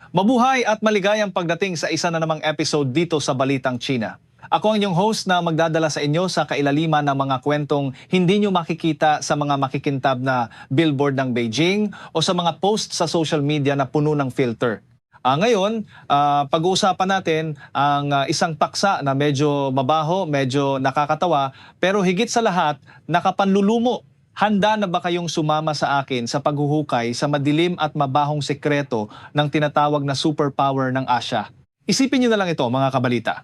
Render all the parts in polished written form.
Mabuhay at maligayang pagdating sa isa na namang episode dito sa Balitang China. Ako ang inyong host na magdadala sa inyo sa kailaliman ng mga kwentong hindi nyo makikita sa mga makikintab na billboard ng Beijing o sa mga post sa social media na puno ng filter. Ngayon, pag-uusapan natin ang isang paksa na medyo mabaho, medyo nakakatawa, pero higit sa lahat, nakapanlulumo. Handa na ba kayong sumama sa akin sa paghuhukay sa madilim at mabahong sekreto ng tinatawag na superpower ng Asia? Isipin niyo na lang ito, mga kabalita.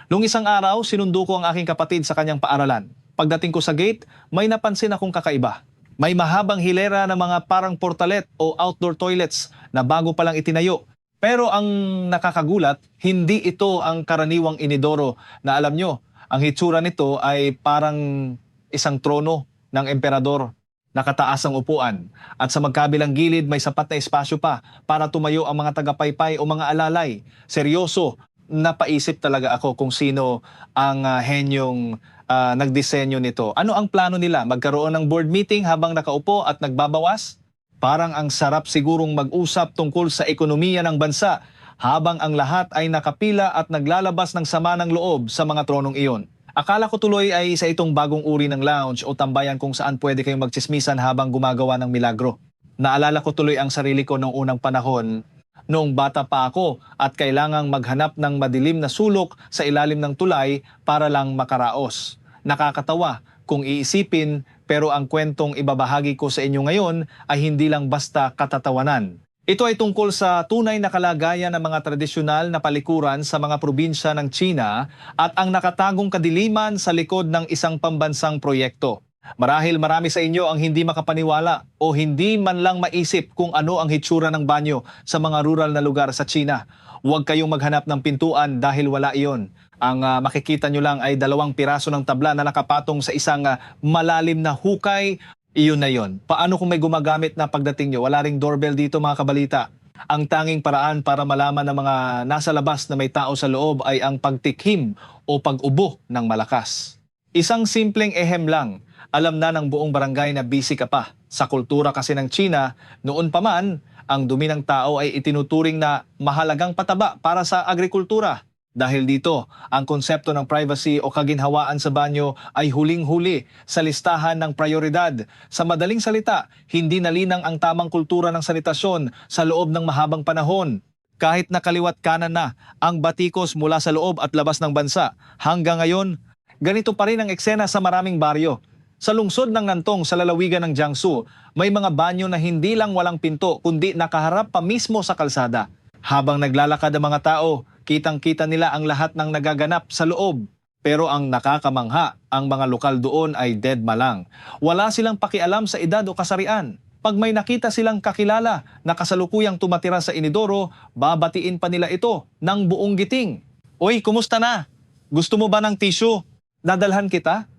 Noong isang araw, sinundo ko ang aking kapatid sa kanyang paaralan. Pagdating ko sa gate, may napansin akong kakaiba. May mahabang hilera ng mga parang portalet o outdoor toilets na bago palang itinayo. Pero ang nakakagulat, hindi ito ang karaniwang inidoro na alam nyo. Ang hitsura nito ay parang isang trono ng emperador, nakataas ang upuan. At sa magkabilang gilid may sapat na espasyo pa para tumayo ang mga tagapaypay o mga alalay. Seryoso, napaisip talaga ako kung sino ang henyong nagdisenyo nito. Ano ang plano nila? Magkaroon ng board meeting habang nakaupo at nagbabawas? Parang ang sarap sigurong mag-usap tungkol sa ekonomiya ng bansa habang ang lahat ay nakapila at naglalabas ng sama ng loob sa mga tronong iyon. Akala ko tuloy ay sa itong bagong uri ng lounge o tambayan kung saan pwede kayong magtsismisan habang gumagawa ng milagro. Naalala ko tuloy ang sarili ko noong unang panahon, noong bata pa ako at kailangang maghanap ng madilim na sulok sa ilalim ng tulay para lang makaraos. Nakakatawa kung iisipin, pero ang kwentong ibabahagi ko sa inyo ngayon ay hindi lang basta katatawanan. Ito ay tungkol sa tunay na kalagayan ng mga tradisyonal na palikuran sa mga probinsya ng China at ang nakatagong kadiliman sa likod ng isang pambansang proyekto. Marahil marami sa inyo ang hindi makapaniwala o hindi man lang maisip kung ano ang hitsura ng banyo sa mga rural na lugar sa China. Huwag kayong maghanap ng pintuan dahil wala iyon. Ang makikita nyo lang ay 2 piraso ng tabla na nakapatong sa isang malalim na hukay. Iyon na yon. Paano kung may gumagamit na pagdating nyo? Wala ring doorbell dito, mga kabalita. Ang tanging paraan para malaman ng mga nasa labas na may tao sa loob ay ang pagtikhim o pag-ubo ng malakas. Isang simpleng ehem lang. Alam na ng buong barangay na busy ka pa. Sa kultura kasi ng China, noon pa man, ang dumi ng tao ay itinuturing na mahalagang pataba para sa agrikultura. Dahil dito, ang konsepto ng privacy o kaginhawaan sa banyo ay huling-huli sa listahan ng prioridad. Sa madaling salita, hindi nalinang ang tamang kultura ng sanitasyon sa loob ng mahabang panahon. Kahit nakaliwat kanan na ang batikos mula sa loob at labas ng bansa, hanggang ngayon, ganito pa rin ang eksena sa maraming baryo. Sa lungsod ng Nantong sa lalawigan ng Jiangsu, may mga banyo na hindi lang walang pinto kundi nakaharap pa mismo sa kalsada. Habang naglalakad ang mga tao, kitang-kita nila ang lahat ng nagaganap sa loob. Pero ang nakakamangha, ang mga lokal doon ay deadma lang. Wala silang pakialam sa edad o kasarian. Pag may nakita silang kakilala na kasalukuyang tumatira sa inidoro, babatiin pa nila ito ng buong giting. Oy, kumusta na? Gusto mo ba ng tissue? Dadalhan kita?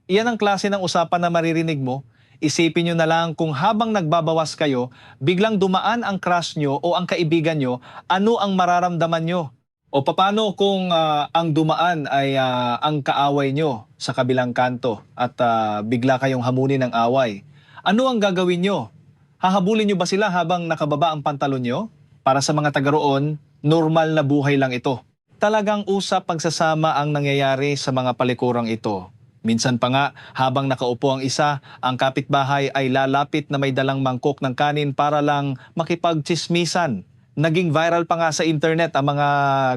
Iyan ang klase ng usapan na maririnig mo. Isipin nyo na lang kung habang nagbabawas kayo, biglang dumaan ang crush nyo o ang kaibigan nyo, ano ang mararamdaman nyo? O paano kung ang dumaan ay ang kaaway nyo sa kabilang kanto at bigla kayong hamunin ng away? Ano ang gagawin nyo? Hahabulin nyo ba sila habang nakababa ang pantalon nyo? Para sa mga taga roon, normal na buhay lang ito. Talagang usap pagsasama ang nangyayari sa mga palikurang ito. Minsan pa nga, habang nakaupo ang isa, ang kapitbahay ay lalapit na may dalang mangkok ng kanin para lang makipagtsismisan. Naging viral pa nga sa internet ang mga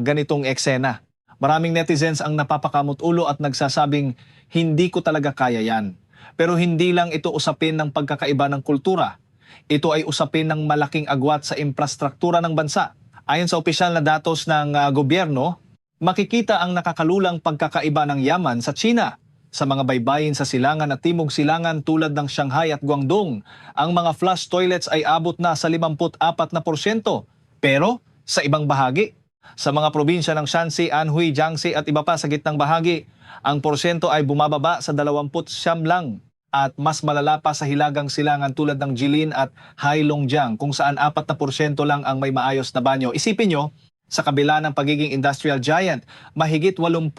ganitong eksena. Maraming netizens ang napapakamot ulo at nagsasabing, hindi ko talaga kaya yan. Pero hindi lang ito usapin ng pagkakaiba ng kultura. Ito ay usapin ng malaking agwat sa infrastruktura ng bansa. Ayon sa opisyal na datos ng gobyerno, makikita ang nakakalulang pagkakaiba ng yaman sa China. Sa mga baybayin sa silangan at timog silangan tulad ng Shanghai at Guangdong, ang mga flush toilets ay abot na sa 54%. Pero sa ibang bahagi, sa mga probinsya ng Shanxi, Anhui, Jiangxi at iba pa sa gitnang bahagi, ang porsyento ay bumababa sa 29 lang at mas malala pa sa hilagang silangan tulad ng Jilin at Heilongjiang kung saan 4% lang ang may maayos na banyo. Isipin nyo, sa kabila ng pagiging industrial giant, mahigit 83%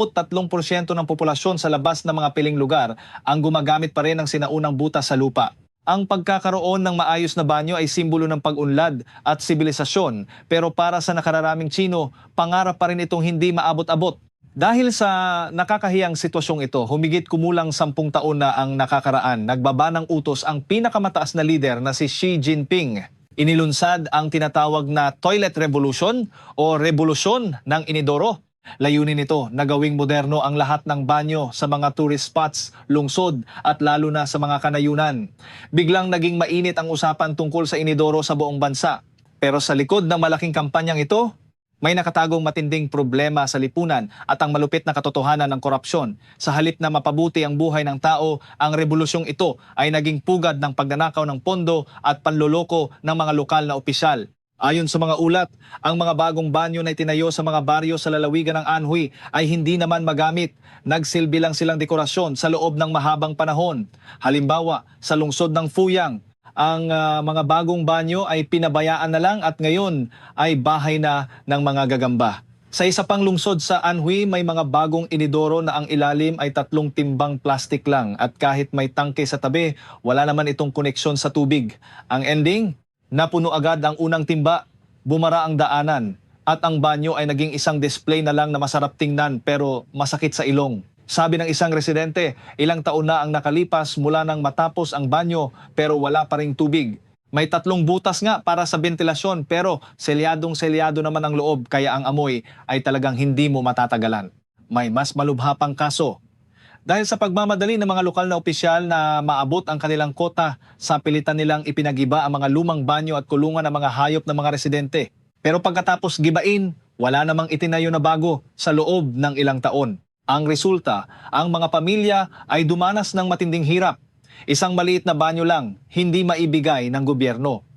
ng populasyon sa labas ng mga piling lugar ang gumagamit pa rin ng sinaunang butas sa lupa. Ang pagkakaroon ng maayos na banyo ay simbolo ng pag-unlad at sibilisasyon, pero para sa nakararaming Tsino, pangarap pa rin itong hindi maabot-abot. Dahil sa nakakahiyang sitwasyong ito, humigit kumulang 10 taon na ang nakakaraan, nagbaba ng utos ang pinakamataas na lider na si Xi Jinping. Inilunsad ang tinatawag na Toilet Revolution o Revolusyon ng Inidoro. Layunin nito na gawing moderno ang lahat ng banyo sa mga tourist spots, lungsod at lalo na sa mga kanayunan. Biglang naging mainit ang usapan tungkol sa inidoro sa buong bansa. Pero sa likod ng malaking kampanyang ito, may nakatagong matinding problema sa lipunan at ang malupit na katotohanan ng korupsyon. Sa halip na mapabuti ang buhay ng tao, ang rebolusyong ito ay naging pugad ng pagnanakaw ng pondo at panloloko ng mga lokal na opisyal. Ayon sa mga ulat, ang mga bagong banyo na itinayo sa mga baryo sa lalawigan ng Anhui ay hindi naman magamit. Nagsilbi lang silang dekorasyon sa loob ng mahabang panahon. Halimbawa, sa lungsod ng Fuyang, ang mga bagong banyo ay pinabayaan na lang at ngayon ay bahay na ng mga gagamba. Sa isa pang lungsod sa Anhui, may mga bagong inidoro na ang ilalim ay 3 timbang plastik lang at kahit may tangke sa tabi, wala naman itong koneksyon sa tubig. Ang ending? Napuno agad ang unang timba, bumara ang daanan, at ang banyo ay naging isang display na lang na masarap tingnan pero masakit sa ilong. Sabi ng isang residente, ilang taon na ang nakalipas mula nang matapos ang banyo pero wala pa ring tubig. May 3 butas nga para sa ventilasyon pero selyadong-selyado naman ang loob kaya ang amoy ay talagang hindi mo matatagalan. May mas malubha pang kaso. Dahil sa pagmamadali ng mga lokal na opisyal na maabot ang kanilang kota, sa pilitan nilang ipinagiba ang mga lumang banyo at kulungan ng mga hayop ng mga residente. Pero pagkatapos gibain, wala namang itinayo na bago sa loob ng ilang taon. Ang resulta, ang mga pamilya ay dumanas ng matinding hirap. Isang maliit na banyo lang, hindi maibigay ng gobyerno.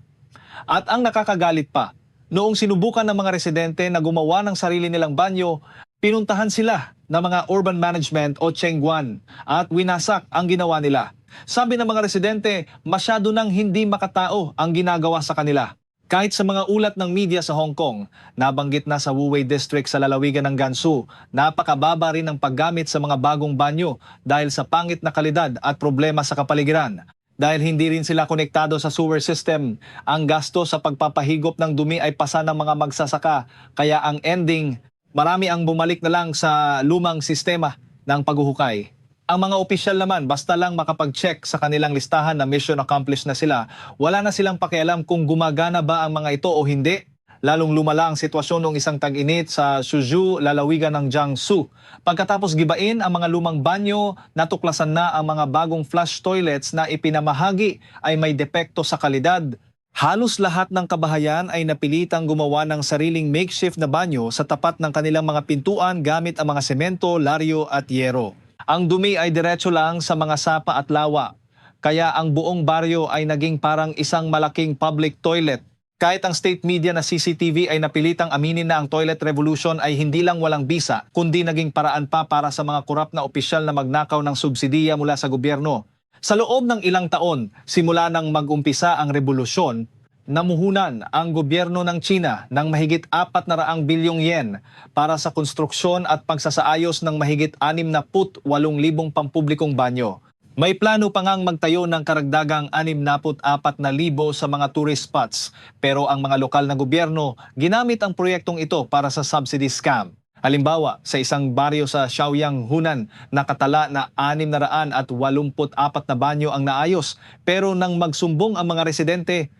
At ang nakakagalit pa, noong sinubukan ng mga residente na gumawa ng sarili nilang banyo, pinuntahan sila ng mga urban management o Chengguan at winasak ang ginawa nila. Sabi ng mga residente, masyado nang hindi makatao ang ginagawa sa kanila. Kahit sa mga ulat ng media sa Hong Kong, nabanggit na sa Wuwei District sa lalawigan ng Gansu, napakababa rin ang paggamit sa mga bagong banyo dahil sa pangit na kalidad at problema sa kapaligiran. Dahil hindi rin sila konektado sa sewer system, ang gasto sa pagpapahigop ng dumi ay pasa ng mga magsasaka, kaya ang ending, marami ang bumalik na lang sa lumang sistema ng paghuhukay. Ang mga opisyal naman, basta lang makapag-check sa kanilang listahan na mission accomplished na sila, wala na silang pakialam kung gumagana ba ang mga ito o hindi. Lalong lumala ang sitwasyon noong isang tag-init sa Suzhou, lalawigan ng Jiangsu. Pagkatapos gibain ang mga lumang banyo, natuklasan na ang mga bagong flush toilets na ipinamahagi ay may depekto sa kalidad. Halos lahat ng kabahayan ay napilitang gumawa ng sariling makeshift na banyo sa tapat ng kanilang mga pintuan gamit ang mga semento, laryo at yero. Ang dumi ay diretso lang sa mga sapa at lawa, kaya ang buong baryo ay naging parang isang malaking public toilet. Kahit ang state media na CCTV ay napilitang aminin na ang toilet revolution ay hindi lang walang bisa, kundi naging paraan pa para sa mga korap na opisyal na magnakaw ng subsidiya mula sa gobyerno. Sa loob ng ilang taon, simula nang mag-umpisa ang revolusyon, namuhunan ang gobyerno ng China ng mahigit 400 bilyong yen para sa konstruksyon at pagsasaayos ng mahigit 68,000 pampublikong banyo. May plano pa ngang magtayo ng karagdagang 64,000 sa mga tourist spots, pero ang mga lokal na gobyerno ginamit ang proyektong ito para sa subsidy scam. Halimbawa, sa isang baryo sa Shaoyang, Hunan, nakatala na 684 na banyo ang naayos, pero nang magsumbong ang mga residente,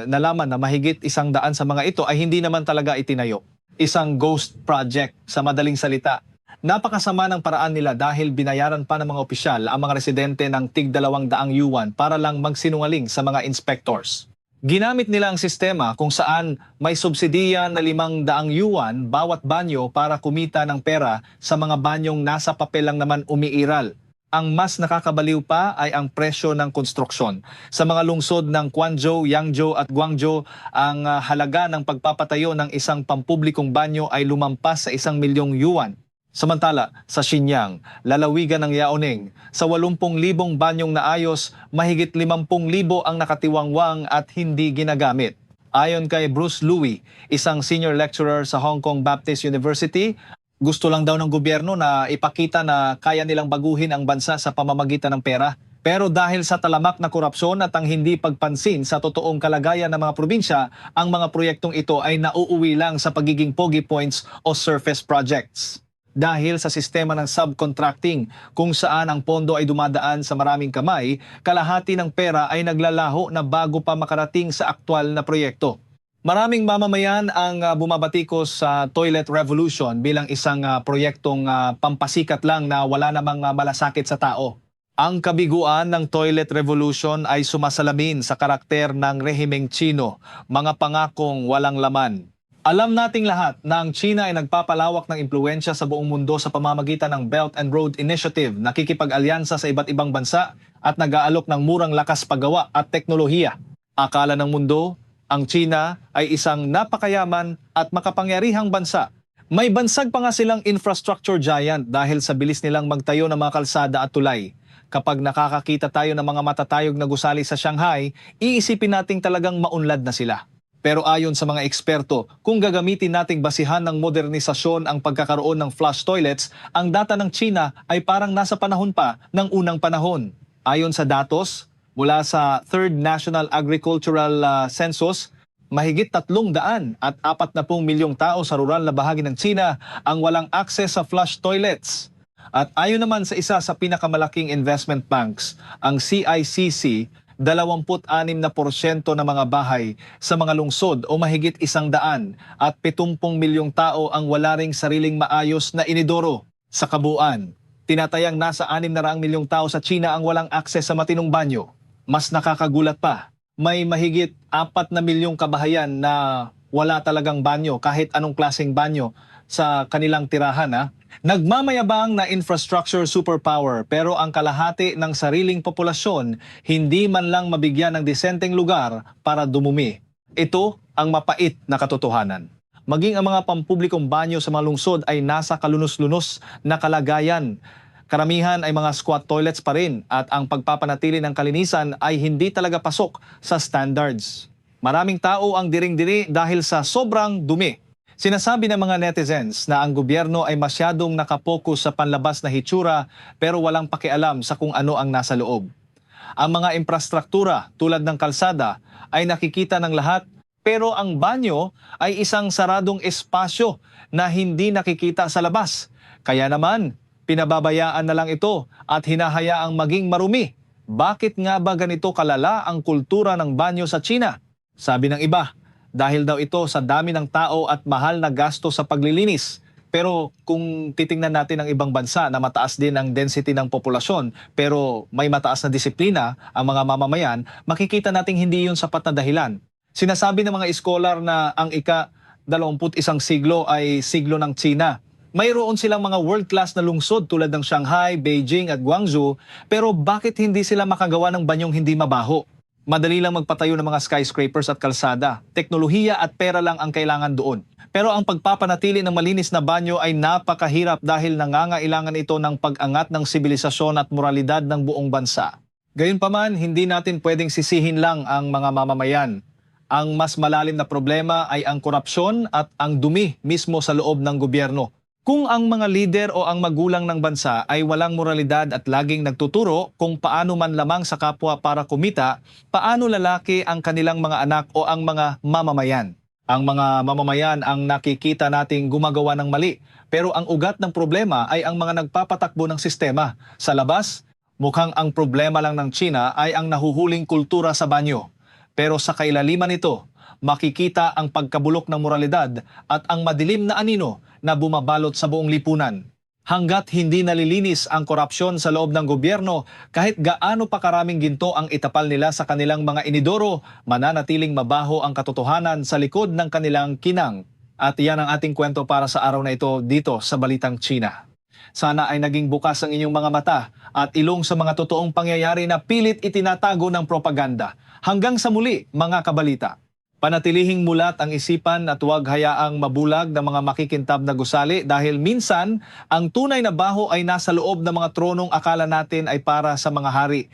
nalaman na mahigit 100 sa mga ito ay hindi naman talaga itinayo. Isang ghost project sa madaling salita. Napakasama ng paraan nila dahil binayaran pa ng mga opisyal ang mga residente ng tig 200 yuan para lang magsinungaling sa mga inspectors. Ginamit nila ang sistema kung saan may subsidiya na 500 yuan bawat banyo para kumita ng pera sa mga banyong nasa papel lang naman umiiral. Ang mas nakakabaliw pa ay ang presyo ng konstruksyon. Sa mga lungsod ng Quanzhou, Yangzhou at Guangzhou, ang halaga ng pagpapatayo ng isang pampublikong banyo ay lumampas sa 1 milyong yuan. Samantala, sa Xinyang, lalawigan ng Yaoning, sa 80,000 banyong naayos, mahigit 50,000 ang nakatiwangwang at hindi ginagamit. Ayon kay Bruce Louis, isang senior lecturer sa Hong Kong Baptist University, gusto lang daw ng gobyerno na ipakita na kaya nilang baguhin ang bansa sa pamamagitan ng pera. Pero dahil sa talamak na korupsyon at ang hindi pagpansin sa totoong kalagayan ng mga probinsya, ang mga proyektong ito ay nauuwi lang sa pagiging pogi points o surface projects. Dahil sa sistema ng subcontracting kung saan ang pondo ay dumadaan sa maraming kamay, kalahati ng pera ay naglalaho na bago pa makarating sa aktwal na proyekto. Maraming mamamayan ang bumabatikos sa toilet revolution bilang isang proyektong pampasikat lang na wala namang malasakit sa tao. Ang kabiguan ng toilet revolution ay sumasalamin sa karakter ng rehimeng Tsino, mga pangakong walang laman. Alam nating lahat na ang China ay nagpapalawak ng impluensya sa buong mundo sa pamamagitan ng Belt and Road Initiative, nakikipag-alyansa sa iba't ibang bansa at nag-aalok ng murang lakas paggawa at teknolohiya. Akala ng mundo, ang China ay isang napakayaman at makapangyarihang bansa. May bansag pa nga silang infrastructure giant dahil sa bilis nilang magtayo ng mga kalsada at tulay. Kapag nakakakita tayo ng mga matatayog na gusali sa Shanghai, iisipin nating talagang maunlad na sila. Pero ayon sa mga eksperto, kung gagamitin nating basihan ng modernisasyon ang pagkakaroon ng flush toilets, ang data ng China ay parang nasa panahon pa ng unang panahon. Ayon sa datos, mula sa 3rd National Agricultural Census, mahigit 340 milyong tao sa rural na bahagi ng China ang walang access sa flush toilets. At ayon naman sa isa sa pinakamalaking investment banks, ang CICC, 26% ng mga bahay sa mga lungsod o mahigit 100 at 70 milyong tao ang wala ring sariling maayos na inidoro. Sa kabuuan, tinatayang nasa 600 milyong tao sa China ang walang akses sa matinong banyo. Mas nakakagulat pa, may mahigit 4 na milyong kabahayan na wala talagang banyo kahit anong klaseng banyo sa kanilang tirahan. Nagmamayabang na infrastructure superpower pero ang kalahati ng sariling populasyon hindi man lang mabigyan ng disenteng lugar para dumumi. Ito ang mapait na katotohanan. Maging ang mga pampublikong banyo sa mga lungsod ay nasa kalunos-lunos na kalagayan. Karamihan ay mga squat toilets pa rin at ang pagpapanatili ng kalinisan ay hindi talaga pasok sa standards. Maraming tao ang diring-diri dahil sa sobrang dumi. Sinasabi ng mga netizens na ang gobyerno ay masyadong nakapokus sa panlabas na hitsura pero walang pakialam sa kung ano ang nasa loob. Ang mga infrastruktura tulad ng kalsada ay nakikita ng lahat pero ang banyo ay isang saradong espasyo na hindi nakikita sa labas. Kaya naman, pinababayaan na lang ito at hinahayaang maging marumi. Bakit nga ba ganito kalala ang kultura ng banyo sa China? Sabi ng iba, dahil daw ito sa dami ng tao at mahal na gasto sa paglilinis. Pero kung titingnan natin ang ibang bansa na mataas din ang density ng populasyon pero may mataas na disiplina ang mga mamamayan, makikita nating hindi yun sapat na dahilan. Sinasabi ng mga iskolar na ang ika-21 siglo ay siglo ng China. Mayroon silang mga world-class na lungsod tulad ng Shanghai, Beijing at Guangzhou, pero bakit hindi sila makagawa ng banyong hindi mabaho? Madali lang magpatayo ng mga skyscrapers at kalsada. Teknolohiya at pera lang ang kailangan doon. Pero ang pagpapanatili ng malinis na banyo ay napakahirap dahil nangangailangan ito ng pag-angat ng sibilisasyon at moralidad ng buong bansa. Gayunpaman, hindi natin pwedeng sisihin lang ang mga mamamayan. Ang mas malalim na problema ay ang korupsyon at ang dumi mismo sa loob ng gobyerno. Kung ang mga lider o ang magulang ng bansa ay walang moralidad at laging nagtuturo kung paano man lamang sa kapwa para kumita, paano lalaki ang kanilang mga anak o ang mga mamamayan? Ang mga mamamayan ang nakikita nating gumagawa ng mali, pero ang ugat ng problema ay ang mga nagpapatakbo ng sistema. Sa labas, mukhang ang problema lang ng China ay ang nahuhuling kultura sa banyo. Pero sa kailaliman nito, makikita ang pagkabulok ng moralidad at ang madilim na anino na bumabalot sa buong lipunan. Hanggat hindi nalilinis ang korupsyon sa loob ng gobyerno, kahit gaano pa karaming ginto ang itapal nila sa kanilang mga inidoro, mananatiling mabaho ang katotohanan sa likod ng kanilang kinang. At yan ang ating kwento para sa araw na ito dito sa Balitang China. Sana ay naging bukas ang inyong mga mata at ilong sa mga totoong pangyayari na pilit itinatago ng propaganda. Hanggang sa muli, mga kabalita. Panatilihing mulat ang isipan at huwag hayaang mabulag ng mga makikintab na gusali dahil minsan ang tunay na baho ay nasa loob ng mga tronong akala natin ay para sa mga hari.